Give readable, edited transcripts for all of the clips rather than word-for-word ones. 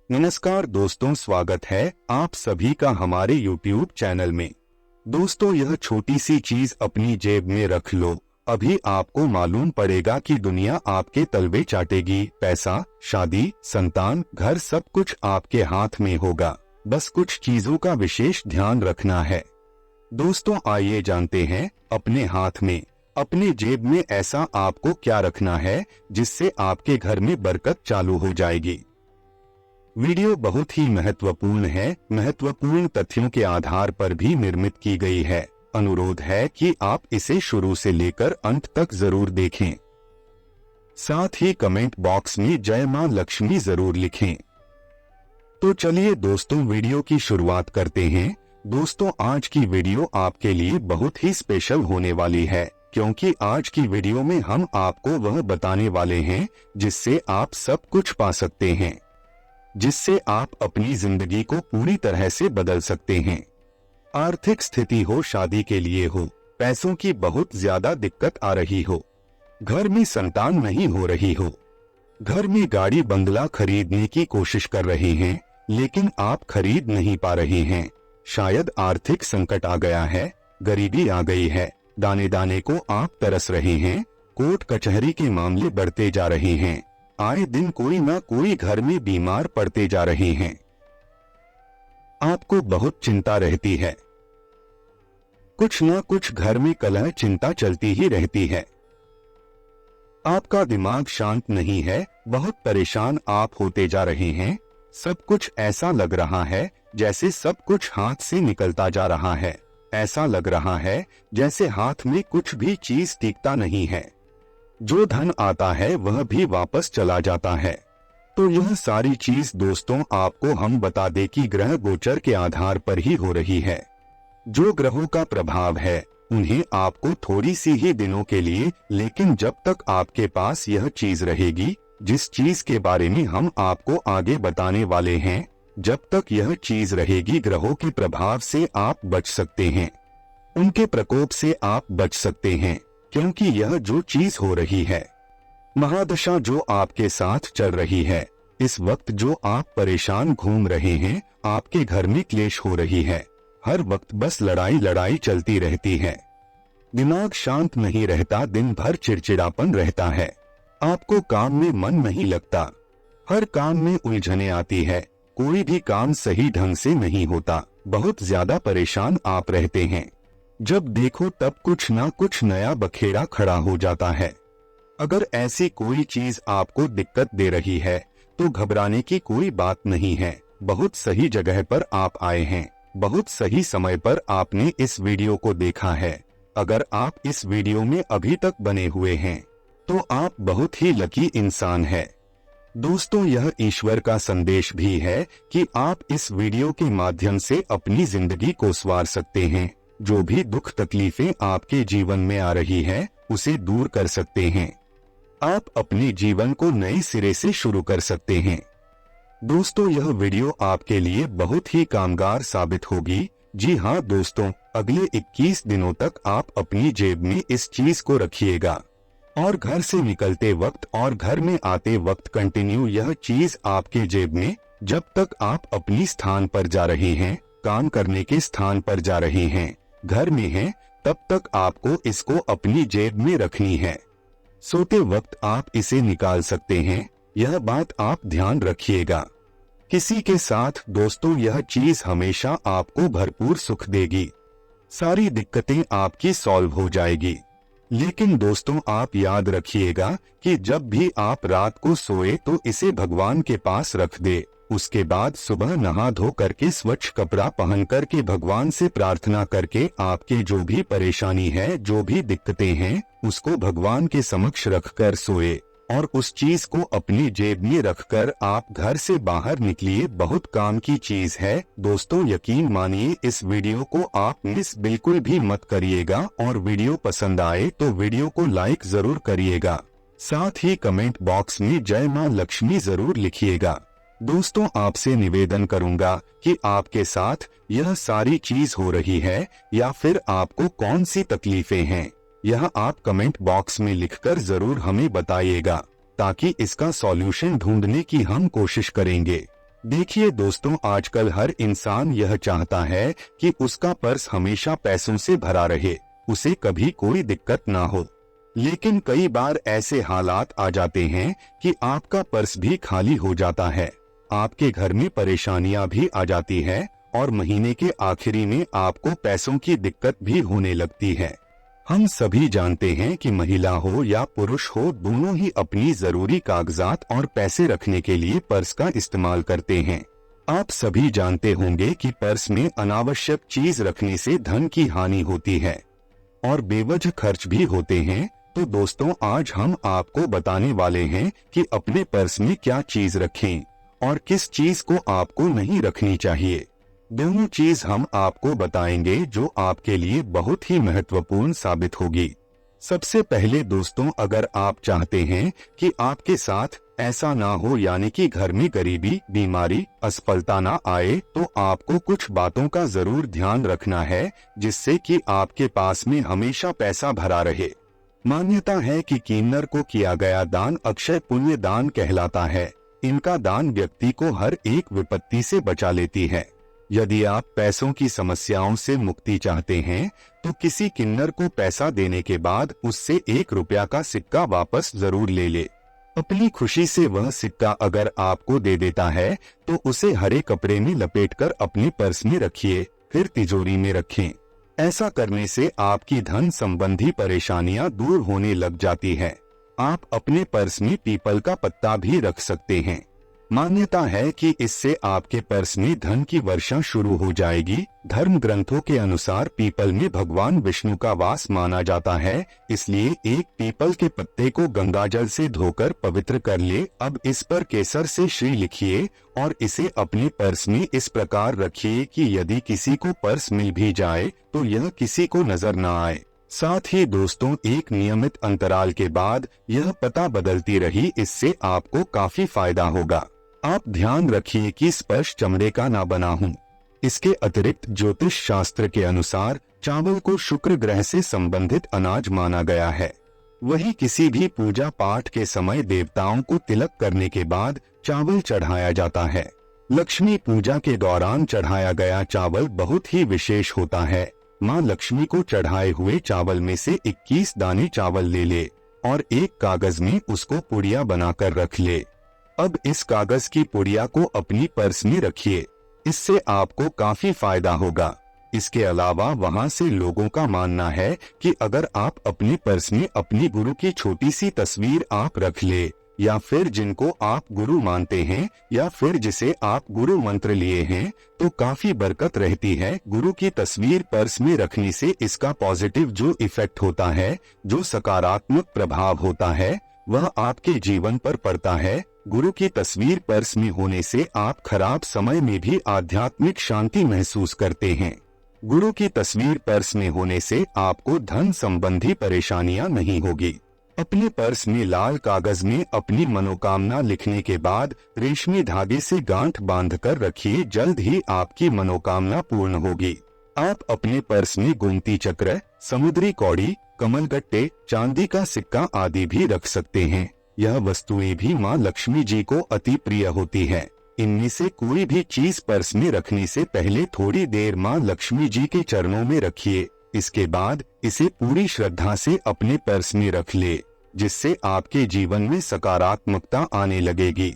नमस्कार दोस्तों, स्वागत है आप सभी का हमारे YouTube चैनल में। दोस्तों, यह छोटी सी चीज अपनी जेब में रख लो, अभी आपको मालूम पड़ेगा कि दुनिया आपके तलवे चाटेगी। पैसा, शादी, संतान, घर, सब कुछ आपके हाथ में होगा। बस कुछ चीजों का विशेष ध्यान रखना है। दोस्तों, आइए जानते हैं अपने हाथ में, अपने जेब में ऐसा आपको क्या रखना है जिससे आपके घर में बरकत चालू हो जाएगी। वीडियो बहुत ही महत्वपूर्ण है, महत्वपूर्ण तथ्यों के आधार पर भी निर्मित की गई है। अनुरोध है कि आप इसे शुरू से लेकर अंत तक जरूर देखें। साथ ही कमेंट बॉक्स में जय मां लक्ष्मी जरूर लिखें। तो चलिए दोस्तों, वीडियो की शुरुआत करते हैं। दोस्तों, आज की वीडियो आपके लिए बहुत ही स्पेशल होने वाली है, क्योंकि आज की वीडियो में हम आपको वह बताने वाले हैं जिससे आप सब कुछ पा सकते हैं, जिससे आप अपनी जिंदगी को पूरी तरह से बदल सकते हैं। आर्थिक स्थिति हो, शादी के लिए हो, पैसों की बहुत ज्यादा दिक्कत आ रही हो, घर में संतान नहीं हो रही हो, घर में गाड़ी बंगला खरीदने की कोशिश कर रहे हैं लेकिन आप खरीद नहीं पा रहे हैं। शायद आर्थिक संकट आ गया है, गरीबी आ गई है, दाने दाने को आप तरस रहे हैं, कोर्ट कचहरी के मामले बढ़ते जा रहे हैं, आए दिन कोई ना कोई घर में बीमार पड़ते जा रहे हैं। आपको बहुत चिंता रहती है, कुछ ना कुछ घर में कलह चिंता चलती ही रहती है। आपका दिमाग शांत नहीं है, बहुत परेशान आप होते जा रहे हैं। सब कुछ ऐसा लग रहा है जैसे सब कुछ हाथ से निकलता जा रहा है। ऐसा लग रहा है जैसे हाथ में कुछ भी चीज टिकता नहीं है। जो धन आता है वह भी वापस चला जाता है। तो यह सारी चीज दोस्तों आपको हम बता दें कि ग्रह गोचर के आधार पर ही हो रही है। जो ग्रहों का प्रभाव है उन्हें आपको थोड़ी सी ही दिनों के लिए, लेकिन जब तक आपके पास यह चीज रहेगी, जिस चीज के बारे में हम आपको आगे बताने वाले हैं, जब तक यह चीज रहेगी ग्रहों के प्रभाव से आप बच सकते हैं, उनके प्रकोप से आप बच सकते हैं। क्योंकि यह जो चीज हो रही है, महादशा जो आपके साथ चल रही है, इस वक्त जो आप परेशान घूम रहे हैं, आपके घर में क्लेश हो रही है, हर वक्त बस लड़ाई लड़ाई चलती रहती है, दिमाग शांत नहीं रहता, दिन भर चिड़चिड़ापन रहता है, आपको काम में मन नहीं लगता, हर काम में उलझने आती है, कोई भी काम सही ढंग से नहीं होता, बहुत ज्यादा परेशान आप रहते हैं। जब देखो तब कुछ ना कुछ नया बखेड़ा खड़ा हो जाता है। अगर ऐसी कोई चीज आपको दिक्कत दे रही है तो घबराने की कोई बात नहीं है। बहुत सही जगह पर आप आए हैं, बहुत सही समय पर आपने इस वीडियो को देखा है। अगर आप इस वीडियो में अभी तक बने हुए हैं तो आप बहुत ही लकी इंसान है। दोस्तों, यह ईश्वर का संदेश भी है कि आप इस वीडियो के माध्यम से अपनी जिंदगी को संवार सकते हैं। जो भी दुख तकलीफें आपके जीवन में आ रही है उसे दूर कर सकते हैं। आप अपने जीवन को नए सिरे से शुरू कर सकते हैं। दोस्तों, यह वीडियो आपके लिए बहुत ही कामगार साबित होगी। जी हाँ दोस्तों, अगले 21 दिनों तक आप अपनी जेब में इस चीज को रखिएगा और घर से निकलते वक्त और घर में आते वक्त कंटिन्यू यह चीज आपके जेब में, जब तक आप अपनी स्थान पर जा रहे हैं, काम करने के स्थान पर जा रहे हैं, घर में हैं, तब तक आपको इसको अपनी जेब में रखनी है। सोते वक्त आप इसे निकाल सकते हैं, यह बात आप ध्यान रखिएगा। किसी के साथ दोस्तों यह चीज हमेशा आपको भरपूर सुख देगी, सारी दिक्कतें आपकी सॉल्व हो जाएगी। लेकिन दोस्तों आप याद रखिएगा कि जब भी आप रात को सोए तो इसे भगवान के पास रख दे। उसके बाद सुबह नहा धो करके स्वच्छ कपड़ा पहन करके भगवान से प्रार्थना करके आपके जो भी परेशानी है, जो भी दिक्कतें हैं, उसको भगवान के समक्ष रखकर सोए और उस चीज को अपनी जेब में रखकर आप घर से बाहर निकलिए। बहुत काम की चीज है दोस्तों, यकीन मानिए। इस वीडियो को आप मिस बिल्कुल भी मत करिएगा और वीडियो पसंद आए तो वीडियो को लाइक जरूर करिएगा। साथ ही कमेंट बॉक्स में जय मां लक्ष्मी जरूर लिखिएगा। दोस्तों, आपसे निवेदन करूंगा कि आपके साथ यह सारी चीज हो रही है या फिर आपको कौन सी तकलीफें हैं, यह आप कमेंट बॉक्स में लिखकर जरूर हमें बताइएगा, ताकि इसका सॉल्यूशन ढूंढने की हम कोशिश करेंगे। देखिए दोस्तों, आजकल हर इंसान यह चाहता है कि उसका पर्स हमेशा पैसों से भरा रहे, उसे कभी कोई दिक्कत ना हो। लेकिन कई बार ऐसे हालात आ जाते हैं कि आपका पर्स भी खाली हो जाता है, आपके घर में परेशानियां भी आ जाती है और महीने के आखिरी में आपको पैसों की दिक्कत भी होने लगती है। हम सभी जानते हैं कि महिला हो या पुरुष हो, दोनों ही अपनी जरूरी कागजात और पैसे रखने के लिए पर्स का इस्तेमाल करते हैं। आप सभी जानते होंगे कि पर्स में अनावश्यक चीज रखने से धन की हानि होती है और बेवजह खर्च भी होते हैं। तो दोस्तों, आज हम आपको बताने वाले हैं कि अपने पर्स में क्या चीज रखें और किस चीज को आपको नहीं रखनी चाहिए। दोनों चीज हम आपको बताएंगे जो आपके लिए बहुत ही महत्वपूर्ण साबित होगी। सबसे पहले दोस्तों, अगर आप चाहते हैं कि आपके साथ ऐसा ना हो, यानी कि घर में गरीबी, बीमारी, असफलता ना आए, तो आपको कुछ बातों का जरूर ध्यान रखना है जिससे कि आपके पास में हमेशा पैसा भरा रहे। मान्यता है कि किन्नर को किया गया दान अक्षय पुण्य दान कहलाता है। इनका दान व्यक्ति को हर एक विपत्ति से बचा लेती है। यदि आप पैसों की समस्याओं से मुक्ति चाहते हैं तो किसी किन्नर को पैसा देने के बाद उससे 1 रुपया का सिक्का वापस जरूर ले ले। अपनी खुशी से वह सिक्का अगर आपको दे देता है तो उसे हरे कपड़े में लपेटकर अपने पर्स में रखिए, फिर तिजोरी में रखें। ऐसा करने से आपकी धन संबंधी परेशानियां दूर होने लग जाती है। आप अपने पर्स में पीपल का पत्ता भी रख सकते हैं। मान्यता है कि इससे आपके पर्स में धन की वर्षा शुरू हो जाएगी। धर्म ग्रंथों के अनुसार पीपल में भगवान विष्णु का वास माना जाता है, इसलिए एक पीपल के पत्ते को गंगाजल से धोकर पवित्र कर ले। अब इस पर केसर से श्री लिखिए और इसे अपने पर्स में इस प्रकार रखिए कि यदि किसी को पर्स मिल भी जाए तो यह किसी को नजर न आए। साथ ही दोस्तों, एक नियमित अंतराल के बाद यह पता बदलती रही, इससे आपको काफी फायदा होगा। आप ध्यान रखिए कि स्पर्श चमड़े का ना बना हो। इसके अतिरिक्त ज्योतिष शास्त्र के अनुसार चावल को शुक्र ग्रह से संबंधित अनाज माना गया है। वही किसी भी पूजा पाठ के समय देवताओं को तिलक करने के बाद चावल चढ़ाया जाता है। लक्ष्मी पूजा के दौरान चढ़ाया गया चावल बहुत ही विशेष होता है। माँ लक्ष्मी को चढ़ाए हुए चावल में से 21 दाने चावल ले ले और एक कागज में उसको पुड़िया बनाकर रख ले। अब इस कागज की पुड़िया को अपनी पर्स में रखिए, इससे आपको काफी फायदा होगा। इसके अलावा वहाँ से लोगों का मानना है कि अगर आप अपने पर्स में अपनी गुरु की छोटी सी तस्वीर आप रख ले, या फिर जिनको आप गुरु मानते हैं, या फिर जिसे आप गुरु मंत्र लिए हैं, तो काफी बरकत रहती है। गुरु की तस्वीर पर्स में रखने से इसका पॉजिटिव जो इफेक्ट होता है, जो सकारात्मक प्रभाव होता है, वह आपके जीवन पर पड़ता है। गुरु की तस्वीर पर्स में होने से आप खराब समय में भी आध्यात्मिक शांति महसूस करते हैं। गुरु की तस्वीर पर्स में होने से आपको धन संबंधी परेशानियां नहीं होगी। अपने पर्स में लाल कागज में अपनी मनोकामना लिखने के बाद रेशमी धागे से गांठ बांधकर रखिए, जल्द ही आपकी मनोकामना पूर्ण होगी। आप अपने पर्स में गोमती चक्र, समुद्री कौड़ी, कमलगट्टे, चांदी का सिक्का आदि भी रख सकते हैं। यह वस्तुएं भी माँ लक्ष्मी जी को अति प्रिय होती है। इनमें से कोई भी चीज पर्स में रखने से पहले थोड़ी देर माँ लक्ष्मी जी के चरणों में रखिए। इसके बाद इसे पूरी श्रद्धा से अपने पर्स में रख ले, जिससे आपके जीवन में सकारात्मकता आने लगेगी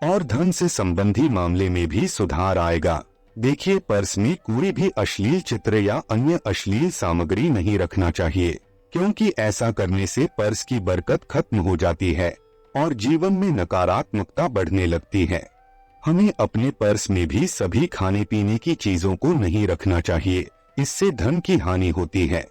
और धन से संबंधी मामले में भी सुधार आएगा। देखिए, पर्स में कोई भी अश्लील चित्र या अन्य अश्लील सामग्री नहीं रखना चाहिए, क्योंकि ऐसा करने से पर्स की बरकत खत्म हो जाती है और जीवन में नकारात्मकता बढ़ने लगती है। हमें अपने पर्स में भी सभी खाने पीने की चीजों को नहीं रखना चाहिए, इससे धन की हानि होती है।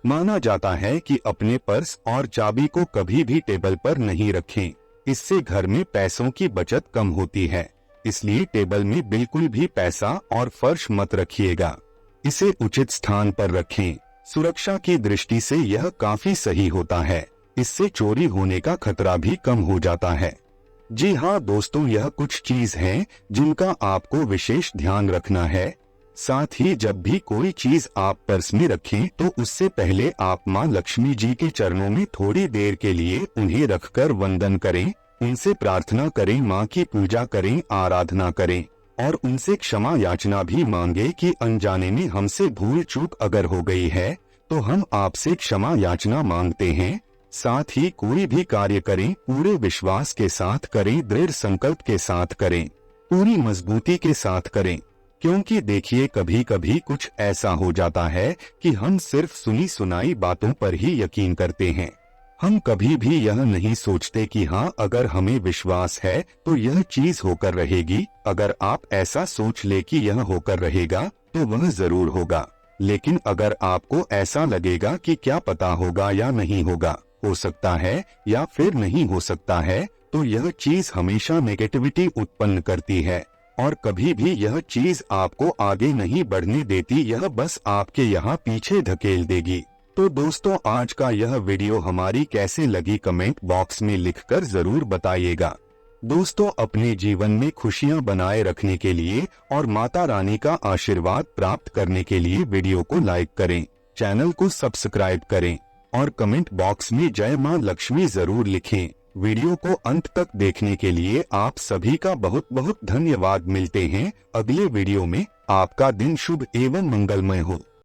माना जाता है कि अपने पर्स और चाबी को कभी भी टेबल पर नहीं रखें, इससे घर में पैसों की बचत कम होती है। इसलिए टेबल में बिल्कुल भी पैसा और फर्श मत रखिएगा, इसे उचित स्थान पर रखें। सुरक्षा की दृष्टि से यह काफी सही होता है, इससे चोरी होने का खतरा भी कम हो जाता है। जी हाँ दोस्तों, यह कुछ चीज हैं जिनका आपको विशेष ध्यान रखना है। साथ ही जब भी कोई चीज आप पर्स में रखें तो उससे पहले आप माँ लक्ष्मी जी के चरणों में थोड़ी देर के लिए उन्हें रखकर वंदन करें, उनसे प्रार्थना करें, माँ की पूजा करें, आराधना करें और उनसे क्षमा याचना भी मांगे कि अनजाने में हमसे भूल चूक अगर हो गई है तो हम आपसे क्षमा याचना मांगते हैं। साथ ही कोई भी कार्य करें पूरे विश्वास के साथ करें, दृढ़ संकल्प के साथ करें, पूरी मजबूती के साथ करें। क्योंकि देखिए कभी कभी कुछ ऐसा हो जाता है कि हम सिर्फ सुनी सुनाई बातों पर ही यकीन करते हैं। हम कभी भी यह नहीं सोचते कि हाँ, अगर हमें विश्वास है तो यह चीज होकर रहेगी। अगर आप ऐसा सोच ले कि यह होकर रहेगा तो वह जरूर होगा। लेकिन अगर आपको ऐसा लगेगा कि क्या पता होगा या नहीं होगा, हो सकता है या फिर नहीं हो सकता है, तो यह चीज हमेशा नेगेटिविटी उत्पन्न करती है और कभी भी यह चीज आपको आगे नहीं बढ़ने देती, यह बस आपके यहाँ पीछे धकेल देगी। तो दोस्तों, आज का यह वीडियो हमारी कैसे लगी कमेंट बॉक्स में लिखकर जरूर बताइएगा। दोस्तों, अपने जीवन में खुशियां बनाए रखने के लिए और माता रानी का आशीर्वाद प्राप्त करने के लिए वीडियो को लाइक करें, चैनल को सब्सक्राइब करें और कमेंट बॉक्स में जय मां लक्ष्मी जरूर लिखें। वीडियो को अंत तक देखने के लिए आप सभी का बहुत बहुत धन्यवाद। मिलते हैं अगले वीडियो में। आपका दिन शुभ एवं मंगलमय हो।